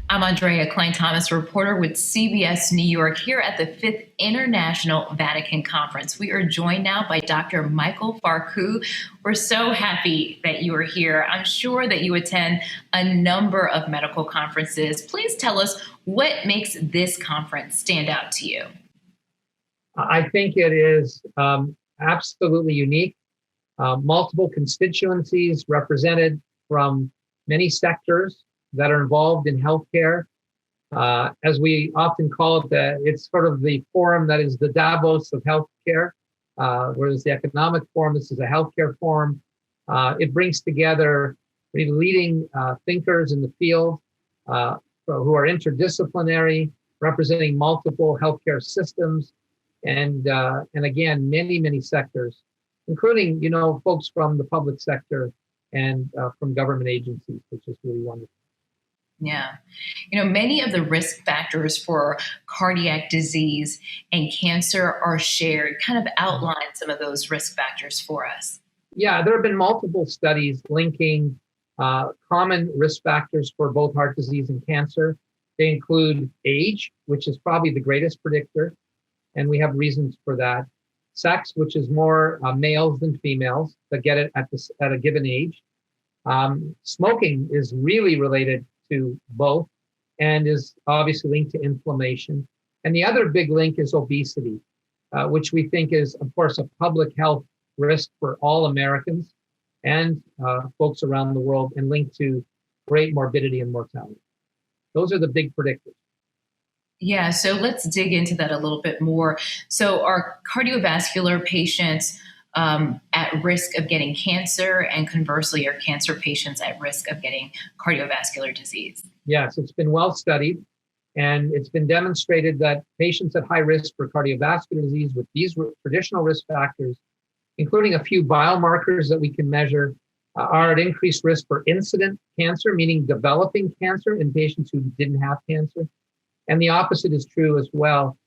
I'm Andrea Klein-Thomas, reporter with CBS New York, here at the 5th International Vatican Conference. We are joined now by Dr. Michael Farkouh. We're so happy that you are here. I'm sure that you attend a number of medical conferences. Please tell us what makes this conference stand out to you. I think it is absolutely unique. Multiple constituencies represented from many sectors that are involved in healthcare. As we often call it, it's sort of the forum that is the Davos of healthcare, whereas the economic forum, this is a healthcare forum. It brings together really leading thinkers in the field who are interdisciplinary, representing multiple healthcare systems, and again, many sectors, including, folks from the public sector and from government agencies, which is really wonderful. Yeah. Many of the risk factors for cardiac disease and cancer are shared. Kind of outline some of those risk factors for us. Yeah, there have been multiple studies linking common risk factors for both heart disease and cancer. They include age, which is probably the greatest predictor, and we have reasons for that. Sex, which is more males than females that get it at a given age. Smoking is really related to both and is obviously linked to inflammation. And the other big link is obesity, which we think is, of course, a public health risk for all Americans and folks around the world, and linked to great morbidity and mortality. Those are the big predictors. Yeah, so let's dig into that a little bit more. So are cardiovascular patients at risk of getting cancer, and conversely, are cancer patients at risk of getting cardiovascular disease? Yes, it's been well studied, and it's been demonstrated that patients at high risk for cardiovascular disease with these traditional risk factors, including a few biomarkers that we can measure, are at increased risk for incident cancer, meaning developing cancer in patients who didn't have cancer. And the opposite is true as well.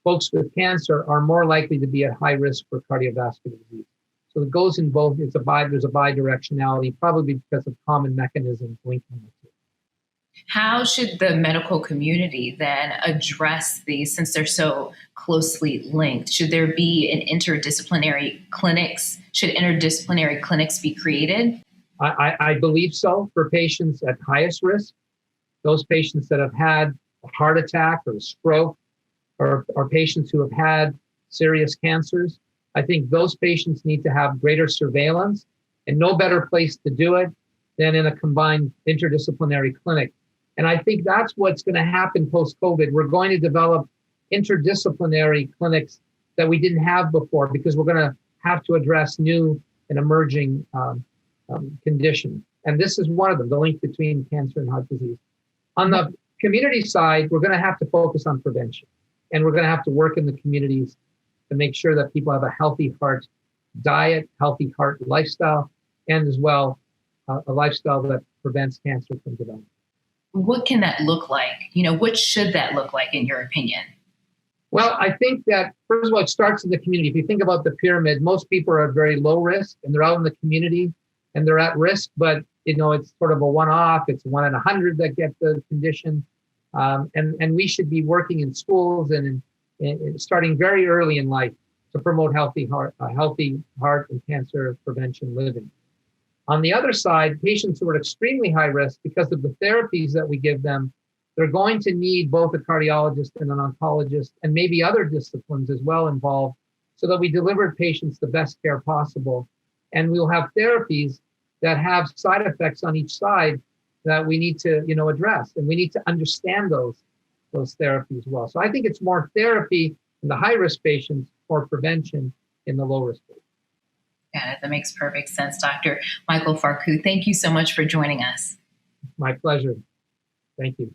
Folks with cancer are more likely to be at high risk for cardiovascular disease. So it goes in both. There's a bidirectionality, probably because of common mechanisms linking the two. How should the medical community then address these, since they're so closely linked? Should there be interdisciplinary clinics? Should interdisciplinary clinics be created? I believe so, for patients at highest risk, those patients that have had a heart attack or a stroke, or patients who have had serious cancers. I think those patients need to have greater surveillance, and no better place to do it than in a combined interdisciplinary clinic. And I think that's what's going to happen post-COVID. We're going to develop interdisciplinary clinics that we didn't have before, because we're going to have to address new and emerging conditions. And this is one of them, the link between cancer and heart disease. On the community side, we're going to have to focus on prevention. And we're going to have to work in the communities to make sure that people have a healthy heart diet, healthy heart lifestyle, and as well, a lifestyle that prevents cancer from developing. What can that look like? What should that look like in your opinion? Well, I think that, first of all, it starts in the community. If you think about the pyramid, most people are at very low risk, and they're out in the community and they're at risk, but it's sort of a one-off. It's 1 in 100 that get the condition. And we should be working in schools and starting very early in life to promote healthy heart and cancer prevention living. On the other side, patients who are at extremely high risk because of the therapies that we give them, they're going to need both a cardiologist and an oncologist, and maybe other disciplines as well involved, so that we deliver patients the best care possible. And we'll have therapies that have side effects on each side that we need to, address, and we need to understand those therapies well. So I think it's more therapy in the high-risk patients, or prevention in the low-risk patients. Yeah, that makes perfect sense, Dr. Michael Farkouh. Thank you so much for joining us. My pleasure. Thank you.